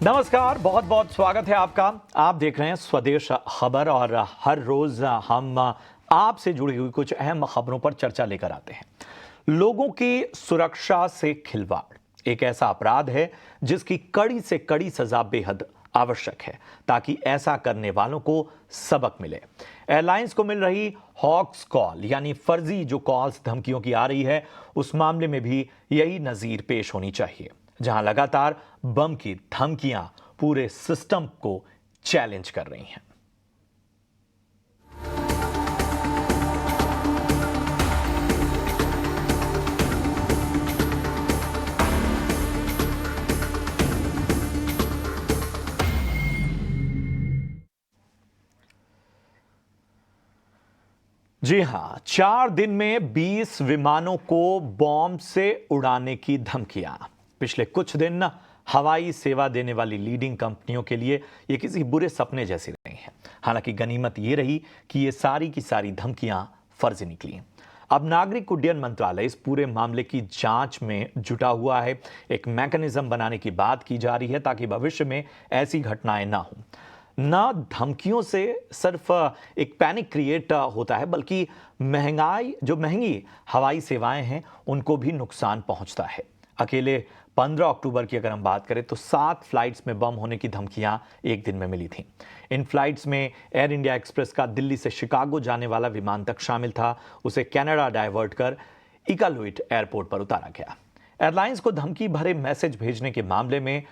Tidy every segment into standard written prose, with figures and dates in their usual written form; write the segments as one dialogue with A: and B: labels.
A: नमस्कार, बहुत बहुत स्वागत है आपका। आप देख रहे हैं स्वदेश खबर और हर रोज हम आपसे जुड़ी हुई कुछ अहम खबरों पर चर्चा लेकर आते हैं। लोगों की सुरक्षा से खिलवाड़ एक ऐसा अपराध है जिसकी कड़ी से कड़ी सजा बेहद आवश्यक है ताकि ऐसा करने वालों को सबक मिले। एयरलाइंस को मिल रही हॉक्स कॉल यानी फर्जी जो कॉल्स धमकियों की आ रही है, उस मामले में भी यही नजीर पेश होनी चाहिए, जहां लगातार बम की धमकियां पूरे सिस्टम को चैलेंज कर रही हैं। जी हां, 4 दिन में 20 विमानों को बॉम्ब से उड़ाने की धमकियां। पिछले कुछ दिन हवाई सेवा देने वाली लीडिंग कंपनियों के लिए ये किसी बुरे सपने जैसी रही हैं। हालांकि गनीमत ये रही कि ये सारी की सारी धमकियां फर्जी निकली। अब नागरिक उड्डयन मंत्रालय इस पूरे मामले की जांच में जुटा हुआ है। एक मैकेनिज्म बनाने की बात की जा रही है ताकि भविष्य में ऐसी घटनाएं ना हो। ना धमकियों से सिर्फ एक पैनिक क्रिएट होता है, बल्कि महंगी हवाई सेवाएं हैं उनको भी नुकसान पहुंचता है। अकेले 15 अक्टूबर की अगर हम बात करें तो 7 फ्लाइट्स में बम होने की धमकियां एक दिन में मिली थीं। इन फ्लाइट्स में एयर इंडिया एक्सप्रेस का दिल्ली से शिकागो जाने वाला विमान तक शामिल था। उसे कनाडा डाइवर्ट कर इकालुइट एयरपोर्ट पर उतारा गया। एयरलाइंस को धमकी भरे मैसेज भेजने के मामले में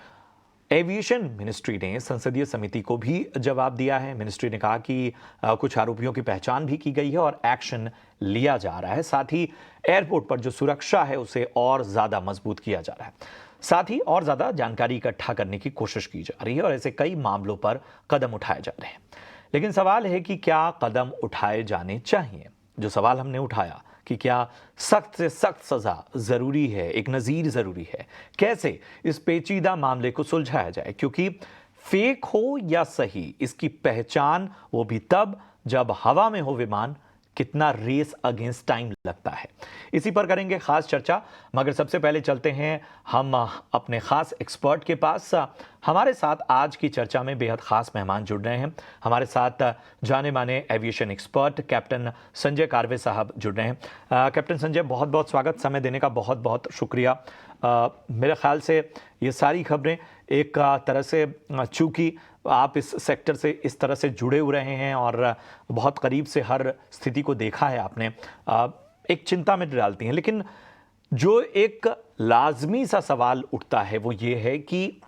A: एविएशन मिनिस्ट्री ने संसदीय समिति को भी जवाब दिया है। मिनिस्ट्री ने कहा कि कुछ आरोपियों की पहचान भी की गई है और एक्शन लिया जा रहा है। साथ ही एयरपोर्ट पर जो सुरक्षा है उसे और ज्यादा मजबूत किया जा रहा है। साथ ही और ज्यादा जानकारी इकट्ठा करने की कोशिश की जा रही है और ऐसे कई मामलों पर कदम उठाए जा रहे हैं। लेकिन सवाल है कि क्या कदम उठाए जाने चाहिए। जो सवाल हमने उठाया कि क्या सख्त से सख्त सजा जरूरी है, एक नजीर जरूरी है, कैसे इस पेचीदा मामले को सुलझाया जाए, क्योंकि फेक हो या सही इसकी पहचान वो भी तब जब हवा में हो विमान, कितना रेस अगेंस्ट टाइम लगता है। इसी पर करेंगे खास चर्चा, मगर सबसे पहले चलते हैं हम अपने खास एक्सपर्ट के पास। हमारे साथ आज की चर्चा में बेहद खास मेहमान जुड़ रहे हैं। हमारे साथ जाने माने aviation expert captain Sanjay Karve साहब जुड़ रहे हैं। कैप्टन संजय, बहुत बहुत स्वागत, समय देने का बहुत बहुत शुक्रिया। मेरे ख्याल से ये सारी खबरें एक तरह से, चूंकि आप इस सेक्टर से इस तरह से जुड़े हुए रहे हैं और बहुत करीब से हर स्थिति को देखा है आपने, एक चिंता में डालती हैं। लेकिन जो एक लाजमी सा सवाल उठता है वो ये है कि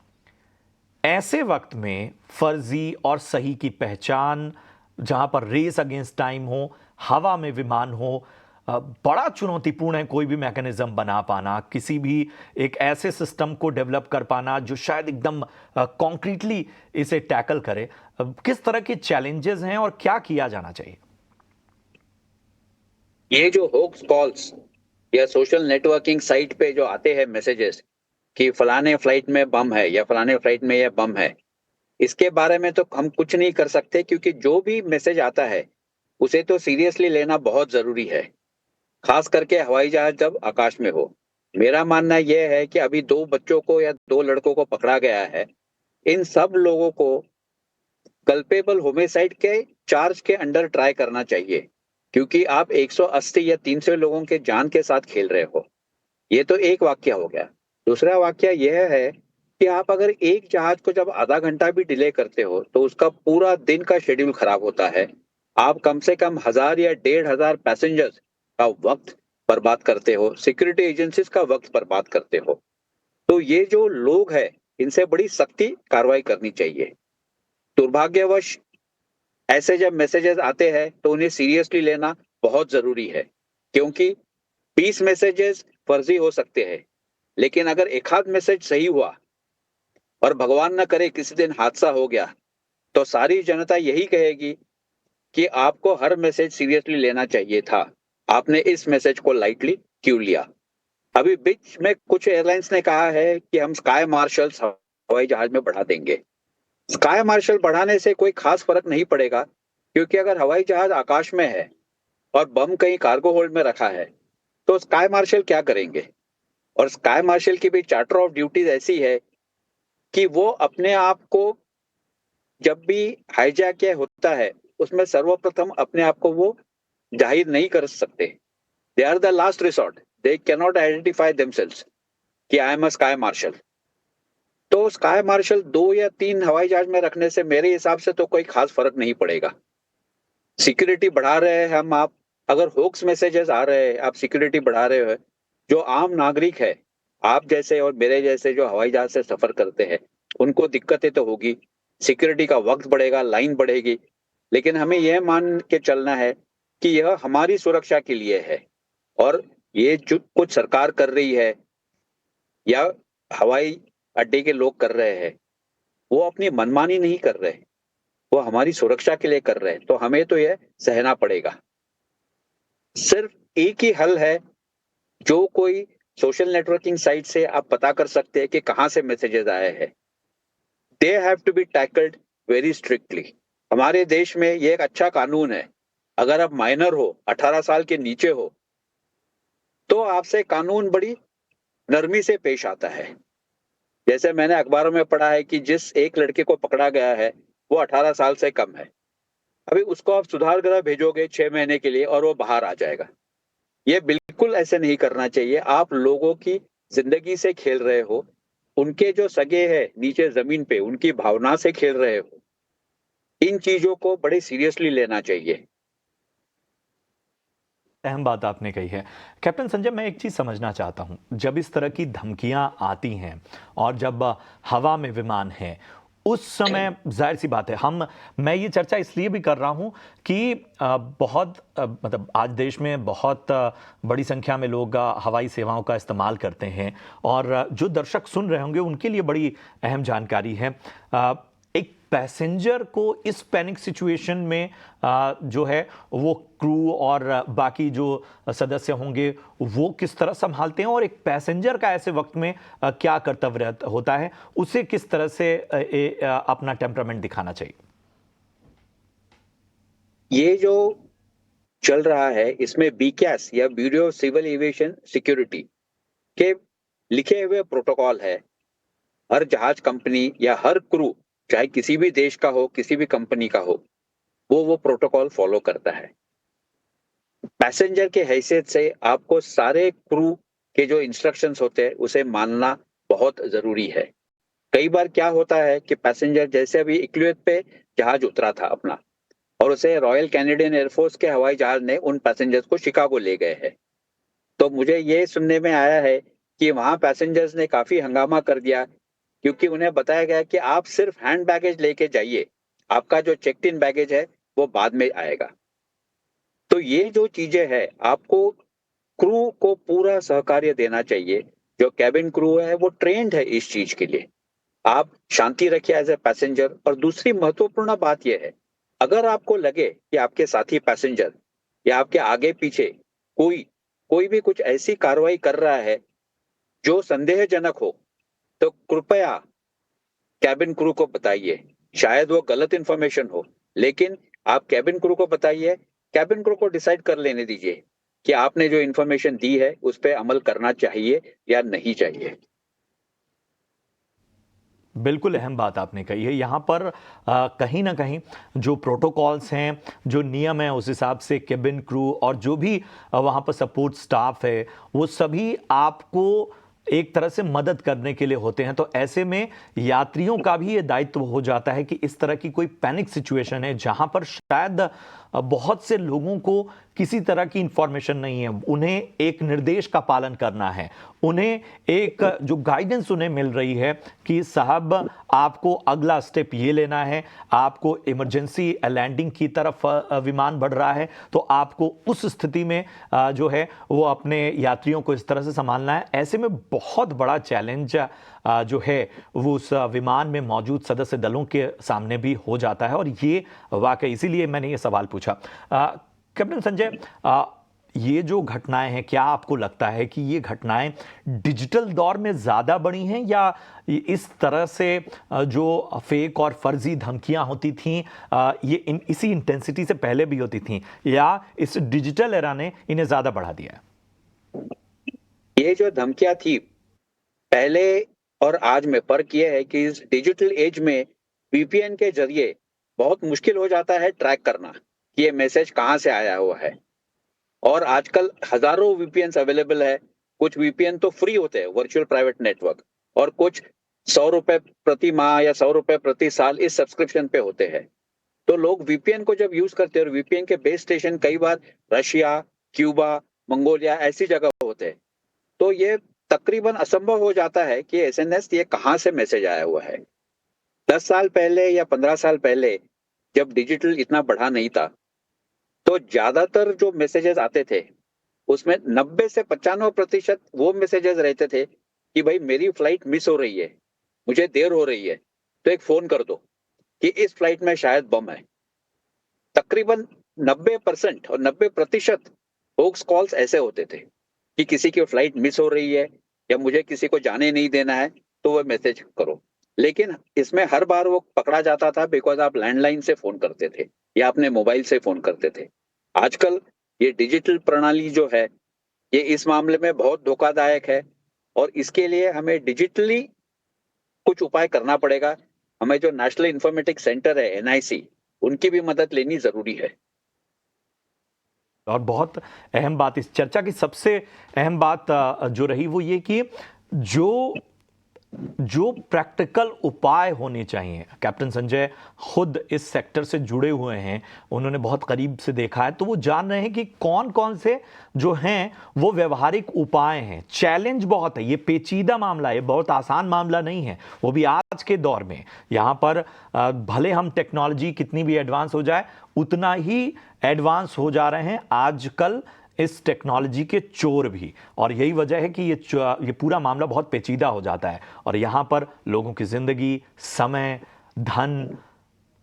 A: ऐसे वक्त में फर्जी और सही की पहचान, जहां पर रेस अगेंस्ट टाइम हो, हवा में विमान हो, बड़ा चुनौतीपूर्ण है कोई भी मैकेनिज्म बना पाना, किसी भी एक ऐसे सिस्टम को डेवलप कर पाना जो शायद एकदम कॉन्क्रीटली इसे टैकल करे। किस तरह के चैलेंजेस हैं और क्या किया जाना चाहिए?
B: ये जो होक्स कॉल्स या सोशल नेटवर्किंग साइट पे जो आते हैं मैसेजेस कि फलाने फ्लाइट में बम है या फलाने फ्लाइट में यह बम है, इसके बारे में तो हम कुछ नहीं कर सकते, क्योंकि जो भी मैसेज आता है उसे तो सीरियसली लेना बहुत जरूरी है, खास करके हवाई जहाज जब आकाश में हो। मेरा मानना यह है कि अभी 2 बच्चों को या 2 लड़कों को पकड़ा गया है। इन सब लोगों को कल्पेबल होमिसाइड के चार्ज के अंडर ट्राई करना चाहिए, क्योंकि आप 180 या 300 लोगों के जान के साथ खेल रहे हो। ये तो एक वाक्य हो गया। दूसरा वाक्य यह है कि आप अगर एक जहाज को जब आधा घंटा भी डिले करते हो तो उसका पूरा दिन का शेड्यूल खराब होता है। आप कम से कम 1000 या 1500 पैसेंजर्स का वक्त बर्बाद करते हो, सिक्योरिटी एजेंसीज का वक्त बर्बाद करते हो। तो ये जो लोग हैं, इनसे बड़ी सख्ती कार्रवाई करनी चाहिए। दुर्भाग्यवश ऐसे जब मैसेजेस आते हैं तो उन्हें सीरियसली लेना बहुत जरूरी है, क्योंकि 20 मैसेजेस फर्जी हो सकते हैं, लेकिन अगर एक आध मैसेज सही हुआ और भगवान न करे किसी दिन हादसा हो गया, तो सारी जनता यही कहेगी कि आपको हर मैसेज सीरियसली लेना चाहिए था, आपने इस मैसेज को लाइटली क्यों लिया। अभी बीच में कुछ एयरलाइंस ने कहा है कि हम स्काई मार्शल्स हवाई जहाज में बढ़ा देंगे। स्काई मार्शल बढ़ाने से कोई खास फर्क नहीं पड़ेगा, क्योंकि अगर हवाई जहाज आकाश में है और बम कहीं कार्गो होल्ड में रखा है तो स्काई मार्शल क्या करेंगे। और स्काई मार्शल की भी चार्टर ऑफ ड्यूटीज ऐसी है कि वो अपने आप को जब भी हाईजैक या होता है उसमें सर्वप्रथम अपने आप को वो जाहिर नहीं कर सकते। They are the last resort, they can not identify themselves कि I am a sky marshal. तो स्काई मार्शल 2 या 3 हवाई जहाज में रखने से मेरे हिसाब से तो कोई खास फर्क नहीं पड़ेगा। सिक्योरिटी बढ़ा रहे हैं हम, आप अगर होक्स मैसेजेस आ रहे हैं, आप सिक्योरिटी बढ़ा रहे हो, जो आम नागरिक है, आप जैसे और मेरे जैसे जो हवाई जहाज से सफर करते हैं, उनको दिक्कतें तो होगी, सिक्योरिटी का वक्त बढ़ेगा, लाइन बढ़ेगी, लेकिन हमें यह मान के चलना है कि यह हमारी सुरक्षा के लिए है। और ये जो कुछ सरकार कर रही है या हवाई अड्डे के लोग कर रहे हैं, वो अपनी मनमानी नहीं कर रहे, वो हमारी सुरक्षा के लिए कर रहे हैं, तो हमें तो यह सहना पड़ेगा। सिर्फ एक ही हल है, जो कोई सोशल नेटवर्किंग साइट से आप पता कर सकते हैं कि कहां से मैसेजेस आए हैं। They have to be tackled very strictly. हमारे देश में ये एक अच्छा कानून है, अगर आप माइनर हो, 18 साल के नीचे हो, तो आपसे कानून बड़ी नरमी से पेश आता है। जैसे मैंने अखबारों में पढ़ा है कि जिस एक लड़के को पकड़ा गया है वो 18 साल से कम है, अभी उसको आप सुधार गृह भेजोगे 6 महीने के लिए और वो बाहर आ जाएगा। ये बिल्कुल ऐसे नहीं करना चाहिए। आप लोगों की जिंदगी से खेल रहे हो, उनके जो सगे हैं नीचे जमीन पे उनकी भावना से खेल रहे हो। इन चीजों को बड़े सीरियसली लेना चाहिए।
A: अहम बात आपने कही है। कैप्टन संजय, मैं एक चीज़ समझना चाहता हूँ, जब इस तरह की धमकियाँ आती हैं और जब हवा में विमान हैं, उस समय जाहिर सी बात है मैं ये चर्चा इसलिए भी कर रहा हूँ कि मतलब आज देश में बहुत बड़ी संख्या में लोग हवाई सेवाओं का इस्तेमाल करते हैं और जो दर्शक सुन रहे होंगे उनके लिए बड़ी अहम जानकारी है। एक पैसेंजर को इस पैनिक सिचुएशन में जो है वो क्रू और बाकी जो सदस्य होंगे वो किस तरह संभालते हैं और एक पैसेंजर का ऐसे वक्त में क्या कर्तव्य होता है, उसे किस तरह से अपना टेम्परामेंट दिखाना चाहिए?
B: ये जो चल रहा है इसमें बीकैस या ब्यूरो सिविल एविएशन सिक्योरिटी के लिखे हुए प्रोटोकॉल है। हर जहाज कंपनी या हर क्रू, चाहे किसी भी देश का हो, किसी भी कंपनी का हो, वो प्रोटोकॉल फॉलो करता है। पैसेंजर के हैसियत से आपको सारे क्रू के जो इंस्ट्रक्शंस होते हैं उसे मानना बहुत जरूरी है। कई बार क्या होता है कि पैसेंजर, जैसे अभी इक्लुएट पे जहाज उतरा था अपना और उसे रॉयल कैनेडियन एयरफोर्स के हवाई जहाज ने उन पैसेंजर्स को शिकागो ले गए हैं। तो मुझे ये सुनने में आया है कि वहां पैसेंजर्स ने काफी हंगामा कर दिया, क्योंकि उन्हें बताया गया कि आप सिर्फ हैंड बैगेज लेके जाइए, आपका जो चेक्ड इन बैगेज है वो बाद में आएगा। तो ये जो चीजें हैं, आपको क्रू को पूरा सहकार्य देना चाहिए। जो कैबिन क्रू है वो ट्रेंड है इस चीज के लिए। आप शांति रखिए एज ए पैसेंजर। और दूसरी महत्वपूर्ण बात यह है, अगर आपको लगे कि आपके साथी पैसेंजर या आपके आगे पीछे कोई कोई भी कुछ ऐसी कार्रवाई कर रहा है जो संदेहजनक हो, तो कृपया कैबिन क्रू को बताइए। शायद वो गलत इंफॉर्मेशन हो, लेकिन आप कैबिन क्रू को बताइए। कैबिन क्रू को डिसाइड कर लेने दीजिए कि आपने जो इंफॉर्मेशन दी है उस पर अमल करना चाहिए या नहीं चाहिए।
A: बिल्कुल अहम बात आपने कही है। यहाँ पर कहीं ना कहीं जो प्रोटोकॉल्स हैं, जो नियम हैं, उस हिसाब से केबिन क्रू और जो भी वहाँ पर सपोर्ट स्टाफ है, वो सभी आपको एक तरह से मदद करने के लिए होते हैं। तो ऐसे में यात्रियों का भी ये दायित्व हो जाता है कि इस तरह की कोई पैनिक सिचुएशन है जहां पर शायद बहुत से लोगों को किसी तरह की इंफॉर्मेशन नहीं है, उन्हें एक निर्देश का पालन करना है, उन्हें एक जो गाइडेंस उन्हें मिल रही है कि साहब आपको अगला स्टेप ये लेना है, आपको इमरजेंसी लैंडिंग की तरफ विमान बढ़ रहा है, तो आपको उस स्थिति में जो है वो अपने यात्रियों को इस तरह से संभालना है। ऐसे में बहुत बड़ा चैलेंज जो है वो उस विमान में मौजूद सदस्य दलों के सामने भी हो जाता है और ये वाकई, इसीलिए मैंने ये सवाल पूछा। कैप्टन संजय, ये जो घटनाएं हैं, क्या आपको लगता है कि ये घटनाएं डिजिटल दौर में ज़्यादा बढ़ी हैं या इस तरह से जो फेक और फर्जी धमकियां होती थीं ये इसी इंटेंसिटी से पहले भी होती थीं, या इस डिजिटल एरा ने इन्हें ज़्यादा बढ़ा दिया है?
B: ये जो धमकियां थी पहले और आज में फर्क ये है कि इस डिजिटल एज में वीपीएन के जरिए बहुत मुश्किल हो जाता है ट्रैक करना कि ये मैसेज कहाँ से आया हुआ है। और आजकल हजारों वीपीएन अवेलेबल है। कुछ वीपीएन तो फ्री होते हैं, वर्चुअल प्राइवेट नेटवर्क, और कुछ 100 रुपए प्रति माह या 100 रुपए प्रति साल इस सब्सक्रिप्शन पे होते हैं। तो लोग वीपीएन को जब यूज करते हैं, और वीपीएन के बेस स्टेशन कई बार रशिया, क्यूबा, मंगोलिया ऐसी जगह होते हैं, तो ये तकरीबन असंभव हो जाता है कि एसएनएस ये कहाँ से मैसेज आया हुआ है। 10 साल पहले या 15 साल पहले जब डिजिटल इतना बढ़ा नहीं था, तो ज्यादातर जो मैसेजेस आते थे उसमें 90 से 95% वो मैसेजेस रहते थे कि भाई मेरी फ्लाइट मिस हो रही है, मुझे देर हो रही है, तो एक फोन कर दो कि इस फ्लाइट में शायद बम है। तकरीबन 90% और 90% होक्स कॉल्स ऐसे होते थे कि किसी की फ्लाइट मिस हो रही है या मुझे किसी को जाने नहीं देना है, तो वो मैसेज करो। लेकिन इसमें हर बार वो पकड़ा जाता था बिकॉज आप लैंडलाइन से फोन करते थे या अपने मोबाइल से फोन करते थे। आजकल ये डिजिटल प्रणाली जो है, ये इस मामले में बहुत धोखादायक है, और इसके लिए हमें डिजिटली कुछ उपाय करना पड़ेगा। हमें जो नेशनल इंफॉर्मेटिक्स सेंटर है, एनआईसी, उनकी भी मदद लेनी जरूरी है।
A: और बहुत अहम बात, इस चर्चा की सबसे अहम बात जो रही वो ये कि जो प्रैक्टिकल उपाय होने चाहिए, कैप्टन संजय खुद इस सेक्टर से जुड़े हुए हैं, उन्होंने बहुत करीब से देखा है, तो वो जान रहे हैं कि कौन कौन से जो हैं वो व्यवहारिक उपाय हैं। चैलेंज बहुत है, ये पेचीदा मामला है, बहुत आसान मामला नहीं है, वो भी आज के दौर में। यहाँ पर भले हम टेक्नोलॉजी कितनी भी एडवांस हो जाए, उतना ही एडवांस हो जा रहे हैं आजकल इस टेक्नोलॉजी के चोर भी, और यही वजह है कि ये पूरा मामला बहुत पेचीदा हो जाता है, और यहां पर लोगों की जिंदगी, समय, धन,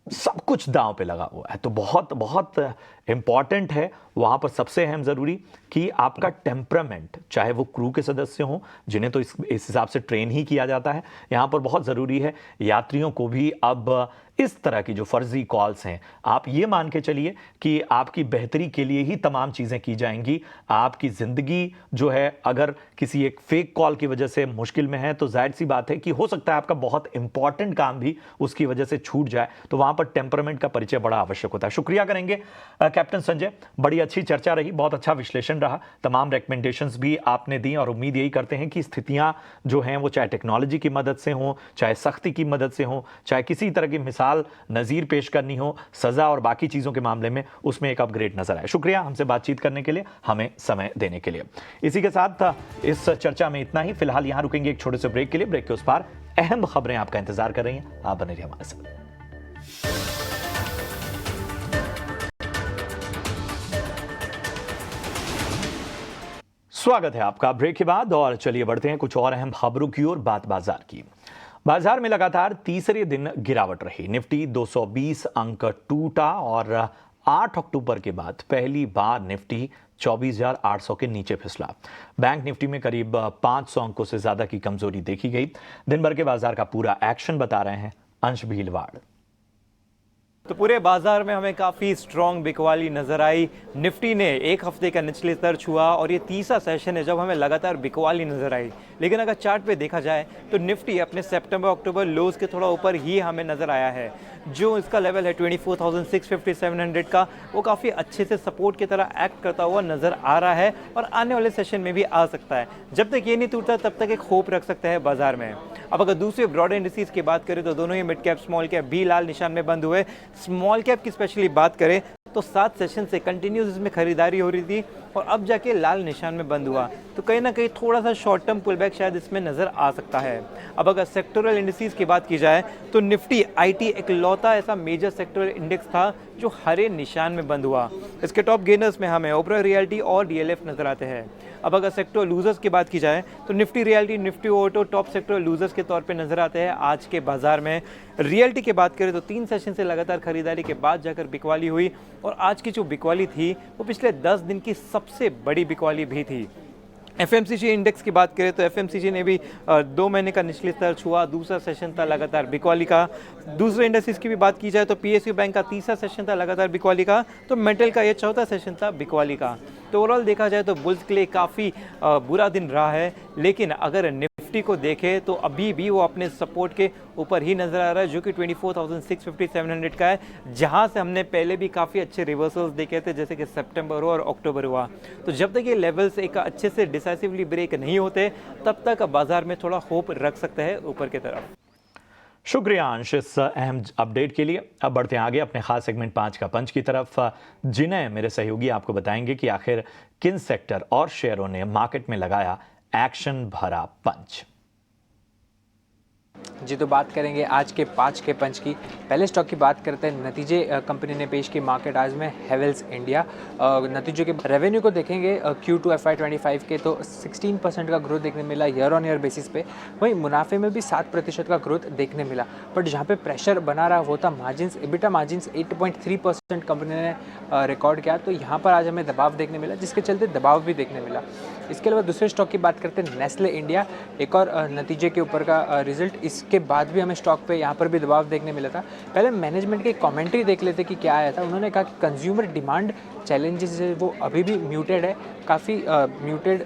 A: सब कुछ दांव पे लगा हुआ है। तो बहुत बहुत इंपॉर्टेंट है वहां पर सबसे अहम जरूरी कि आपका टेम्परामेंट, चाहे वो क्रू के सदस्य हों जिन्हें तो इस हिसाब से ट्रेन ही किया जाता है, यहां पर बहुत जरूरी है यात्रियों को भी अब इस तरह की जो फर्जी कॉल्स हैं, आप ये मान के चलिए कि आपकी बेहतरी के लिए ही तमाम चीजें की जाएंगी। आपकी जिंदगी जो है अगर किसी एक फेक कॉल की वजह से मुश्किल में है, तो जाहिर सी बात है कि हो सकता है आपका बहुत इंपॉर्टेंट काम भी उसकी वजह से छूट जाए। तो वहां पर टेम्परामेंट का परिचय बड़ा आवश्यक होता है। शुक्रिया करेंगे कैप्टन संजय, बड़ी अच्छी चर्चा रही, बहुत अच्छा विश्लेषण रहा, तमाम रिकमेंडेशंस भी आपने दी, और उम्मीद यही करते हैं कि स्थितियां जो हैं वो चाहे टेक्नोलॉजी की मदद से हो, चाहे सख्ती की मदद से हो, चाहे किसी तरह की मिसाल नजीर पेश करनी हो, सजा और बाकी चीजों के मामले में, उसमें एक अपग्रेड नजर आए। शुक्रिया हमसे बातचीत करने के लिए, हमें समय देने के लिए। इसी के साथ इस चर्चा में इतना ही। फिलहाल यहां रुकेंगे एक छोटे से ब्रेक के लिए। ब्रेक के उस पार अहम खबरें आपका इंतजार कर रही हैं, आप बने रहिए हमारे साथ। स्वागत है आपका ब्रेक के बाद, और चलिए बढ़ते हैं कुछ और अहम खबरों की ओर। बात बाजार की। बाजार में लगातार तीसरे दिन गिरावट रही। निफ्टी 220 अंक टूटा, और 8 अक्टूबर के बाद पहली बार निफ्टी 24,800 के नीचे फिसला। बैंक निफ्टी में करीब 500 अंकों से ज्यादा की कमजोरी देखी गई। दिन भर के बाजार का पूरा एक्शन बता रहे हैं अंश भीलवाड़।
C: तो पूरे बाजार में हमें काफ़ी स्ट्रॉन्ग बिकवाली नजर आई। निफ्टी ने एक हफ्ते का निचले स्तर छुआ, और ये तीसरा सेशन है जब हमें लगातार बिकवाली नजर आई। लेकिन अगर चार्ट पे देखा जाए तो निफ्टी अपने सितंबर अक्टूबर लोज के थोड़ा ऊपर ही हमें नजर आया है। जो इसका लेवल है 24,650-700 का, वो काफ़ी अच्छे से सपोर्ट की तरह एक्ट करता हुआ नजर आ रहा है, और आने वाले सेशन में भी आ सकता है। जब तक ये नहीं टूटता तब तक एक होप रख सकते हैं बाजार में। अब अगर दूसरे ब्रॉड इंडिसेस की बात करें तो दोनों ही मिड कैप स्मॉल कैप भी लाल निशान में बंद हुए। स्मॉल कैप की स्पेशली बात करें तो 7 सेशन से कंटिन्यूस इसमें खरीदारी हो रही थी, और अब जाके लाल निशान में बंद हुआ। तो कहीं ना कहीं थोड़ा सा शॉर्ट टर्म पुल बैक शायद इसमें नजर आ सकता है। अब अगर सेक्टोरल इंडिसेस की बात की जाए तो निफ्टी आईटी इकलौता ऐसा मेजर सेक्टोरल इंडेक्स था जो हरे निशान में बंद हुआ। इसके टॉप गेनर्स में हमें ओबरॉय रियल्टी और डीएलएफ नजर आते हैं। अब अगर सेक्टर लूजर्स की बात की जाए तो Nifty realty, Nifty auto top sector losers के तौर पे नजर आते हैं आज के बाजार में। रियल्टी की बात करें तो 3 सेशन से लगातार खरीदारी के बाद जाकर बिकवाली हुई, और आज की जो बिकवाली थी वो पिछले 10 दिन की सबसे बड़ी बिकवाली भी थी। एफएमसीजी इंडेक्स की बात करें तो एफएमसीजी ने भी 2 महीने का निचले स्तर छुआ। दूसरा सेशन था लगातार बिकवाली का। दूसरे इंडेक्सेस की भी बात की जाए तो पीएसयू बैंक का तीसरा सेशन था लगातार बिकवाली का, तो मेटल का ये चौथा सेशन था बिकवाली का। तो तो ओवरऑल देखा जाए तो बुल्स के लिए काफ़ी बुरा दिन रहा है, लेकिन अगर निफ्टी को देखें तो अभी भी वो अपने सपोर्ट के ऊपर ही नजर आ रहा है, जो कि 24,650-700 का है, जहां से हमने पहले भी काफ़ी अच्छे रिवर्सल्स देखे थे, जैसे कि सितंबर हुआ और अक्टूबर हुआ। तो जब तक ये लेवल्स एक अच्छे से डिसाइसिवली ब्रेक नहीं होते, तब तक बाजार में थोड़ा होप रख सकते हैं ऊपर की तरफ।
A: शुक्रिया अंश इस अहम अपडेट के लिए। अब बढ़ते हैं आगे अपने खास सेगमेंट 5 का पंच की तरफ, जिन्हें मेरे सहयोगी आपको बताएंगे कि आखिर किन सेक्टर और शेयरों ने मार्केट में लगाया एक्शन भरा पंच।
D: जी, तो बात करेंगे आज के 5 के पंच की। पहले स्टॉक की बात करते हैं, नतीजे कंपनी ने पेश की मार्केट आज में हेवेल्स इंडिया। नतीजों के रेवेन्यू को देखेंगे Q2 FY25 के, तो 16% का ग्रोथ देखने मिला ईयर ऑन ईयर बेसिस पे। वहीं मुनाफे में भी 7% का ग्रोथ देखने मिला। बट जहाँ पे प्रेशर बना रहा वो था मार्जिन्स। EBITDA मार्जिन्स 8.3% कंपनी ने रिकॉर्ड किया, तो यहाँ पर आज हमें दबाव देखने मिला, जिसके चलते दबाव भी देखने मिला। इसके अलावा दूसरे स्टॉक की बात करते हैं, नेस्ले इंडिया। एक और नतीजे के ऊपर का रिजल्ट, इसके बाद भी हमें स्टॉक पे यहाँ पर भी दबाव देखने मिला था। पहले मैनेजमेंट की कमेंट्री देख लेते कि क्या आया था। उन्होंने कहा कि कंज्यूमर डिमांड चैलेंजेस है वो अभी भी म्यूटेड है, काफ़ी म्यूटेड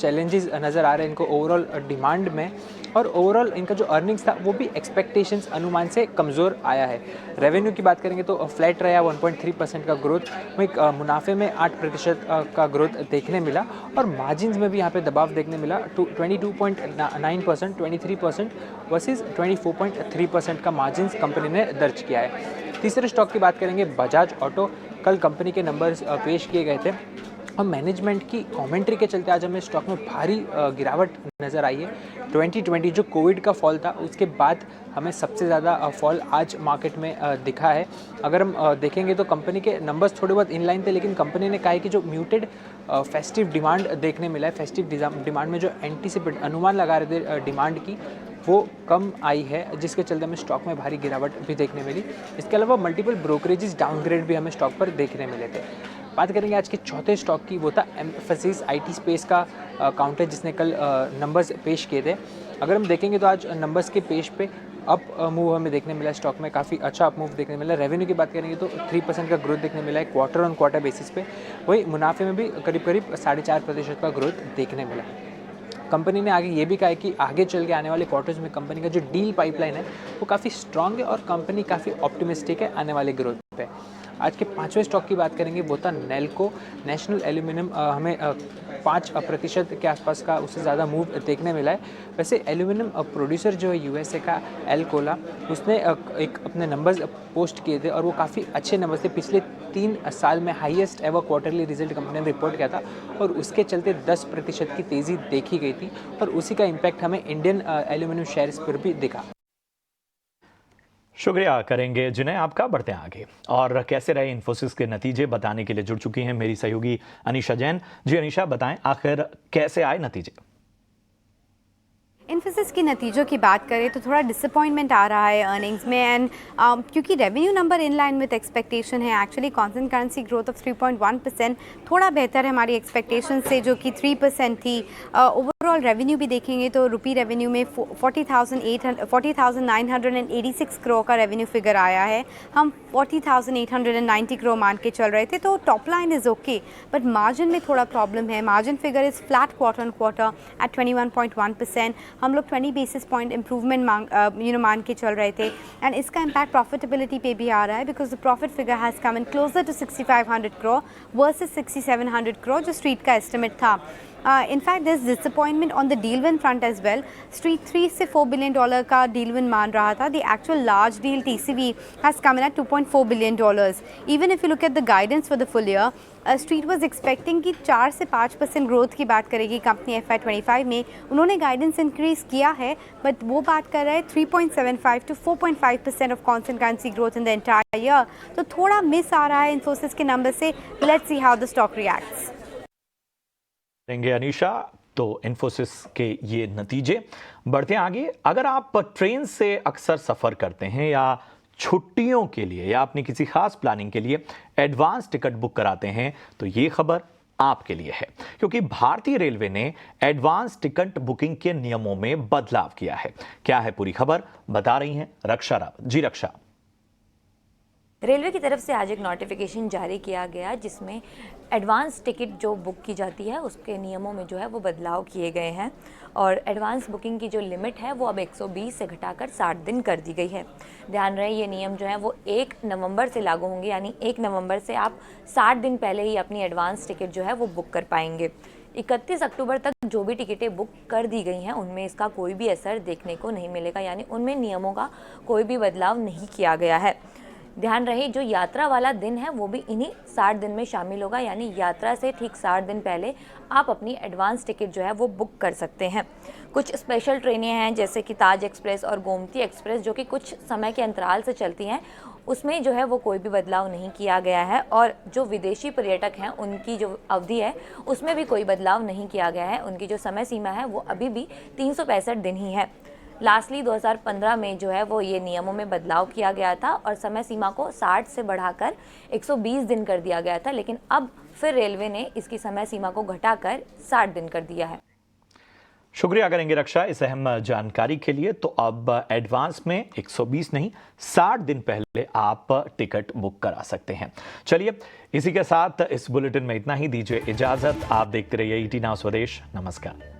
D: चैलेंजेस नज़र आ रहे हैं इनको ओवरऑल डिमांड में, और ओवरऑल इनका जो अर्निंग्स था वो भी एक्सपेक्टेशंस अनुमान से कमज़ोर आया है। रेवेन्यू की बात करेंगे तो फ्लैट रहा, 1.3% का ग्रोथ। वहीं मुनाफे में 8% का ग्रोथ देखने मिला, और मार्जिन्स में भी यहाँ पे दबाव देखने मिला। 22.9%, 23% वर्सेस 24.3% का मार्जिन्स कंपनी ने दर्ज किया है। तीसरे स्टॉक की बात करेंगे, बजाज ऑटो। कल कंपनी के नंबर्स पेश किए गए थे, और मैनेजमेंट की कमेंट्री के चलते आज हमें स्टॉक में भारी गिरावट नज़र आई है। 2020 जो कोविड का फॉल था, उसके बाद हमें सबसे ज़्यादा फॉल आज मार्केट में दिखा है। अगर हम देखेंगे तो कंपनी के नंबर्स थोड़े बहुत इनलाइन थे, लेकिन कंपनी ने कहा है कि जो म्यूटेड फेस्टिव डिमांड देखने मिला है, फेस्टिव डिमांड में जो एंटीसिपेट अनुमान लगा रहे थे डिमांड की, वो कम आई है, जिसके चलते हमें स्टॉक में भारी गिरावट भी देखने मिली। इसके अलावा मल्टीपल ब्रोकरेजेस डाउनग्रेड भी हमें स्टॉक पर देखने मिले थे। बात करेंगे आज के चौथे स्टॉक की, वो था एम्फेसिस IT स्पेस का काउंटर, जिसने कल नंबर्स पेश किए थे। अगर हम देखेंगे तो आज नंबर्स के पेश पे अप मूव हमें देखने मिला, स्टॉक में काफ़ी अच्छा अप मूव देखने मिला। रेवेन्यू की बात करेंगे तो 3% का ग्रोथ देखने मिला है क्वार्टर ऑन क्वार्टर बेसिस पे। वही मुनाफे में भी करीब 4.5% का ग्रोथ देखने मिला। कंपनी ने आगे ये भी कहा है कि आगे चल के आने वाले क्वार्टर्स में कंपनी का जो डील पाइपलाइन है वो काफ़ी स्ट्रांग है, और कंपनी काफ़ी ऑप्टिमिस्टिक है आने वाले ग्रोथ पे। आज के 5वें स्टॉक की बात करेंगे, वो था नेल्को, नेशनल एल्यूमिनियम। हमें 5% के आसपास का उससे ज़्यादा मूव देखने मिला है। वैसे एल्यूमिनियम प्रोड्यूसर जो है USA का एल्कोला, उसने एक अपने नंबर्स पोस्ट किए थे, और वो काफ़ी अच्छे नंबर्स थे। पिछले 3 साल में highest ever quarterly result company ने रिपोर्ट किया था, और उसके चलते 10% की तेज़ी देखी गई थी, और उसी का इम्पैक्ट हमें इंडियन एल्यूमिनियम शेयर्स पर भी दिखा।
A: शुक्रिया करेंगे जिन्हें आपका। बढ़ते हैं आगे, और कैसे रहे इन्फोसिस के नतीजे बताने के लिए जुड़ चुकी हैं मेरी सहयोगी अनीशा जैन। जी अनीशा, बताएं आखिर कैसे आए नतीजे।
E: इन्फोसिस के नतीजों की बात करें तो थोड़ा डिसअपॉइंटमेंट आ रहा है अर्निंग्स में, एंड क्योंकि revenue number in line with expectation है। Actually constant currency growth of 3.1% थोड़ा बेहतर है हमारी एक्सपेक्टेशन से, जो कि 3% थी। ओवरऑल रेवेन्यू भी देखेंगे तो रुपी रेवेन्यू में 40,986 करोड़ का रेवेन्यू फिगर आया है। हम 40,890 करोड़ मान के चल रहे थे, तो top line is okay, but margin में थोड़ा प्रॉब्लम है। Margin figure is flat quarter on quarter at 21.1%। हम लोग 20 बेसिस पॉइंट इंप्रूवमेंट मान के चल रहे थे, एंड इसका इम्पैक्ट प्रॉफिटेबिलिटी पे भी आ रहा है, because the profit figure has come in closer to 6,500 crore versus 6,700 crore जो स्ट्रीट का एस्टिमेट था। In fact, there's disappointment on the deal win front as well. Street $3 से $4 billion का deal win मान रहा था. The actual large deal TCV has come in at $2.4 billion. Even if you look at the guidance for the full year, Street was expecting कि 4 से 5% growth की बात करेगी कंपनी FY25 में। उन्होंने गाइडेंस इंक्रीज किया है, बट वो बात कर रहे हैं 3.75 to 4.5% of constant currency growth in the entire year. तो थोड़ा मिस आ रहा है इन्फोसिस के नंबर से। Let's see how the stock reacts.
A: देंगे अनीशा तो इन्फोसिस के ये नतीजे। बढ़ते हैं आगे, अगर आप ट्रेन से अक्सर सफ़र करते हैं या छुट्टियों के लिए या अपनी किसी खास प्लानिंग के लिए एडवांस टिकट बुक कराते हैं, तो ये खबर आपके लिए है, क्योंकि भारतीय रेलवे ने एडवांस टिकट बुकिंग के नियमों में बदलाव किया है। क्या है पूरी खबर, बता रही हैं रक्षा रावत। जी रक्षा।
F: रेलवे की तरफ से आज एक नोटिफिकेशन जारी किया गया जिसमें एडवांस टिकट जो बुक की जाती है उसके नियमों में जो है वो बदलाव किए गए हैं और एडवांस बुकिंग की जो लिमिट है वो अब 120 से घटाकर 60 दिन कर दी गई है। ध्यान रहे ये नियम जो है वो 1 नवंबर से लागू होंगे, यानी 1 नवंबर से आप 60 दिन पहले ही अपनी एडवांस टिकट जो है वो बुक कर पाएंगे। 31 अक्टूबर तक जो भी टिकटें बुक कर दी गई हैं उनमें इसका कोई भी असर देखने को नहीं मिलेगा, यानी उनमें नियमों का कोई भी बदलाव नहीं किया गया है। ध्यान रहे जो यात्रा वाला दिन है वो भी इन्हीं 60 दिन में शामिल होगा, यानी यात्रा से ठीक 60 दिन पहले आप अपनी एडवांस टिकट जो है वो बुक कर सकते हैं। कुछ स्पेशल ट्रेनें हैं जैसे कि ताज एक्सप्रेस और गोमती एक्सप्रेस जो कि कुछ समय के अंतराल से चलती हैं, उसमें जो है वो कोई भी बदलाव नहीं किया गया है और जो विदेशी पर्यटक हैं उनकी जो अवधि है उसमें भी कोई बदलाव नहीं किया गया है। उनकी जो समय सीमा है वो अभी भी 365 दिन ही है। लास्टली 2015 में जो है वो ये नियमों में बदलाव किया गया था और समय सीमा को 60 से बढ़ाकर 120 दिन कर दिया गया था, लेकिन अब फिर रेलवे ने इसकी समय सीमा को घटाकर 60 दिन कर दिया है।
A: शुक्रिया करेंगे रक्षा इस अहम जानकारी के लिए। तो अब एडवांस में 120 नहीं 60 दिन पहले आप टिकट बुक करा सकते हैं। चलिए इसी के साथ इस बुलेटिन में इतना ही, दीजिए इजाजत। आप देखते रहिए ET Now स्वदेश। नमस्कार।